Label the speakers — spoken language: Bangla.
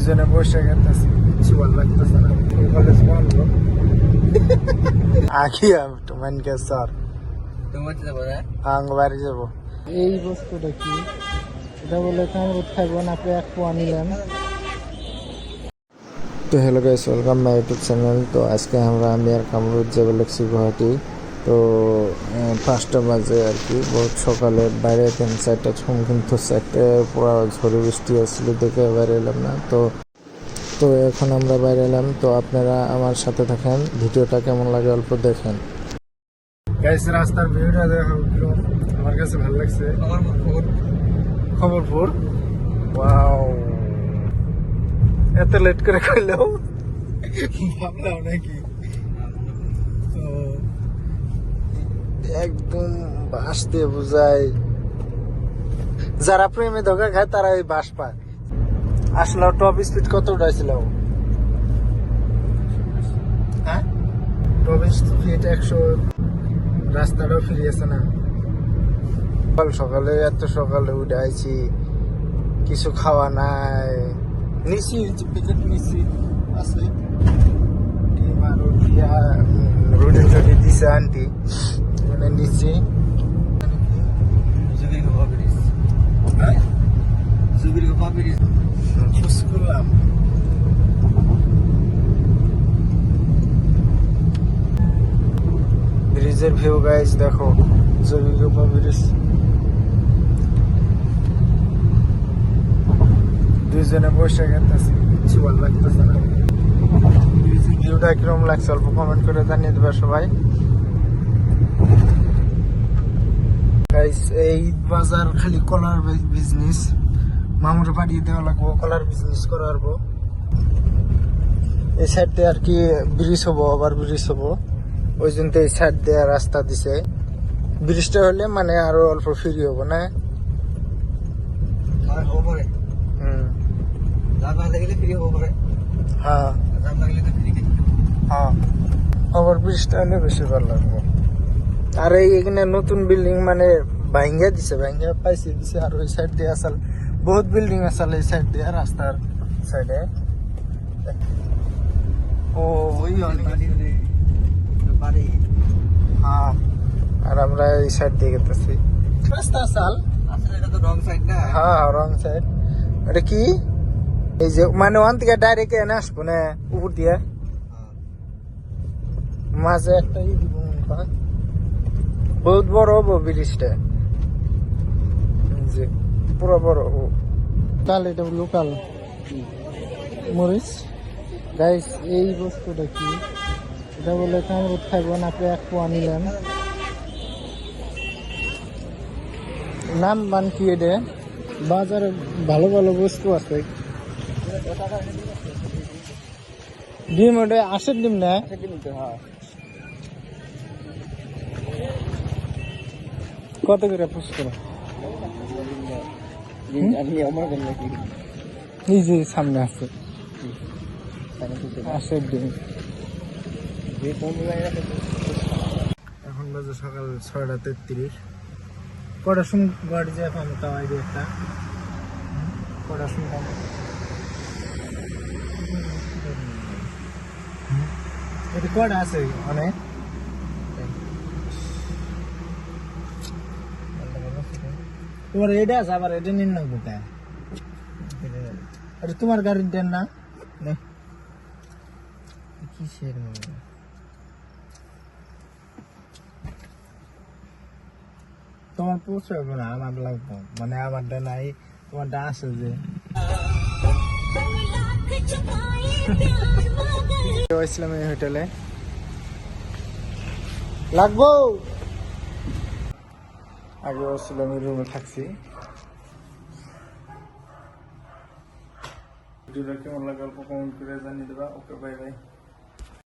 Speaker 1: দুইজনে বসে গেছে, কিছু ভালো লাগতেছে না। কলেজ বন্ধ আখিয়া তোমার স্যার বাড়ি যাবো। এই বস্তুটা কি? এটা বলে কামরুদ খাইবো না, আপনি এক পোয়া নিলেন। তো hello guys, welcome my YouTube channel. তো আজকে আমি আর কামরুদ যাবো লাগছি গুয়াহাটি। তো 5টা বাজে আর কি, বহুত সকালে বাইরে 3-4টা ছুম, কিন্তু 4টে পুরো ঝড়ে বৃষ্টি আসছিল দেখে বাইরে এলাম না। তো এখন আমরা বাইরে এলাম। তো আপনারা আমার সাথে থাকেন, ভিডিওটা কেমন লাগে অল্প দেখেন। গাইস রাস্তার ভিউটা দেখো, আমার কাছে ভালো লাগছে। খবরপুর, ওয়াও, এত লেট করে কইলেও ভাবলাম নাকি। তো একদম বাস দিয়ে বোঝায়, যারা প্রেমে ধোকা খায় তারা এই বাস পায়। আসলে টপ স্পিড কত উঠাইছিল? হ্যাঁ, টপ স্পিড 100। রাস্তাটাও ফ্রি আছে না। সকালে এত সকালে উঠে আইছি, কিছু খাওয়া নাই। নিচি প্যাকেট নিচি আছে, রুটি টুটি দিছে আন্টি, মানে নিচি। করলাম ব্রিজের ভিউ গাইজ দেখো, জবিগোপা ব্রিজ। দুইজনে বসে গেছে, কিছু ভালো লাগতেছে না। ব্রিজের ভিউটা কিরকম লাগছে অল্প কমেন্ট করে জানিয়ে দেবে সবাই। গাইজ এই বাজার খালি কলার বিজনেস, মামুর পাঠিয়ে দেওয়া লাগবো, কলার বিজনেস করবো। এই সাইড দিয়ে আর কি ব্রিজ হবো, আবার ব্রিজ হবো, ওই জন্য এই সাইড দিয়ে রাস্তা দিছে। ব্রিজটা হলে মানে আরো অল্প ফ্রি হবো না। হ্যাঁ হ্যাঁ, আবার ব্রিজটা হলে বেশি ভালো লাগবে। আর এইখানে নতুন বিল্ডিং মানে ভাঙ্গা দিছে, ভাঙ্গা পাইছে দিছে। আর ওই সাইড দিয়ে আসল বহুত বিল্ডিং আসল এই সাইড দিয়ে, রাস্তার সাইডে। ও ওই হ্যাঁ, আর আমরা এই সাইড দিয়ে গেতেছি। রাস্তা আসল হ্যাঁ, রং সাইড। এটা কি এই যে মানে ওখান থেকে ডাইরেক্ট এনে আসবো না, উপর দিয়ে মাঝে একটা ই দিব। বহুত বড় হবো ব্রিজটা, যে পুরো বড় হবো। কাল এটা লোকাল মরিচ গাইস। এই বস্তুটা কি? এটা বলে কামরুদ খাইবো না, আপনি এক পোয়া নিলেন। নাম মান কি? এটা বাজারে ভালো ভালো বস্তু আছে। ডিম ওটা আশের ডিম না? কত করে পুষ্কর? এই যে সামনে আছে আশের ডিম। এখন বাজে সকাল 6:33। কটার সময় গাড়ি যায় পাবো তাও আইডিয়া একটা? কটার সময় পাবো? এটা কটা আছে অনেক? তোমার এটা আছে, আবার এটা নিন না কোথায়? এটা তোমার গাড়ির দেন না? কিসের তোমার পৌঁছাবো না, আমার লাগবো, মানে আমারটা নাই, তোমারটা আছে যে। ইসলামী হোটেলে লাগবো। আগে ইসলামী রুমে থাকছি। ভিডিওটা কেমন লাগে অল্প কমেন্ট করে জানিয়ে দেবা। ওকে, বাই বাই।